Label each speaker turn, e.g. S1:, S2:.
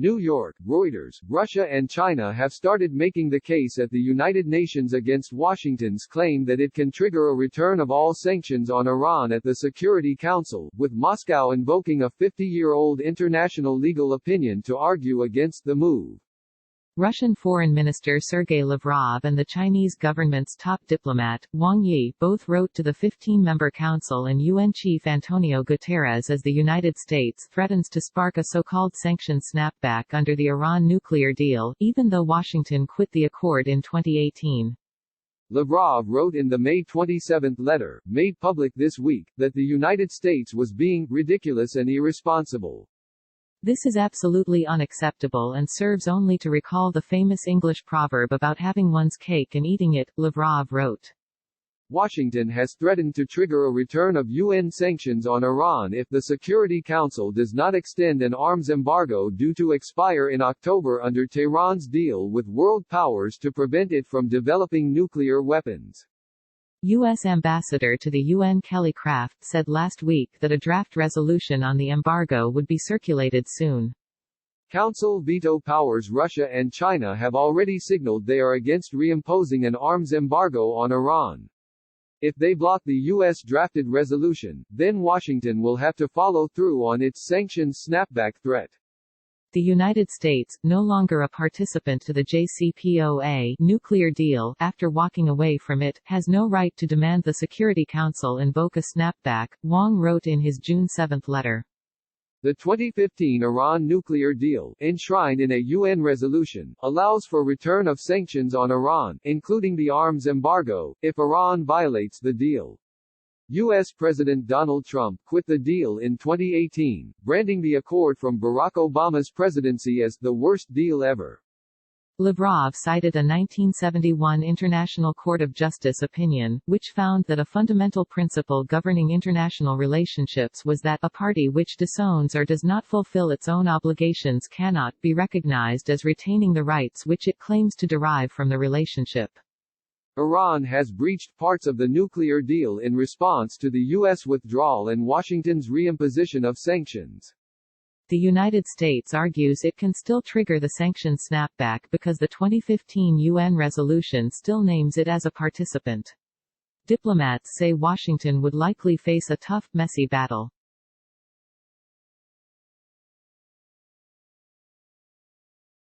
S1: New York, Reuters, Russia and China have started making the case at the United Nations against Washington's claim that it can trigger a return of all sanctions on Iran at the Security Council, with Moscow invoking a 50-year-old international legal opinion to argue against the move.
S2: Russian Foreign Minister Sergei Lavrov and the Chinese government's top diplomat, Wang Yi, both wrote to the 15-member council and UN chief Antonio Guterres as the United States threatens to spark a so-called sanctions snapback under the Iran nuclear deal, even though Washington quit the accord in 2018.
S1: Lavrov wrote in the May 27 letter, made public this week, that the United States was being ridiculous and irresponsible.
S2: This is absolutely unacceptable and serves only to recall the famous English proverb about having one's cake and eating it, Lavrov wrote.
S1: Washington has threatened to trigger a return of UN sanctions on Iran if the Security Council does not extend an arms embargo due to expire in October under Tehran's deal with world powers to prevent it from developing nuclear weapons.
S2: U.S. Ambassador to the UN Kelly Craft said last week that a draft resolution on the embargo would be circulated soon.
S1: Council veto powers Russia and China have already signaled they are against reimposing an arms embargo on Iran. If they block the U.S. drafted resolution, then Washington will have to follow through on its sanctions snapback threat.
S2: The United States, no longer a participant to the JCPOA nuclear deal after walking away from it, has no right to demand the Security Council invoke a snapback, Wang wrote in his June 7 letter.
S1: The 2015 Iran nuclear deal, enshrined in a UN resolution, allows for return of sanctions on Iran, including the arms embargo, if Iran violates the deal. U.S. President Donald Trump quit the deal in 2018, branding the accord from Barack Obama's presidency as the worst deal ever.
S2: Lavrov cited a 1971 International Court of Justice opinion, which found that a fundamental principle governing international relationships was that a party which disowns or does not fulfill its own obligations cannot be recognized as retaining the rights which it claims to derive from the relationship.
S1: Iran has breached parts of the nuclear deal in response to the U.S. withdrawal and Washington's reimposition of sanctions.
S2: The United States argues it can still trigger the sanctions snapback because the 2015 UN resolution still names it as a participant. Diplomats say Washington would likely face a tough, messy battle.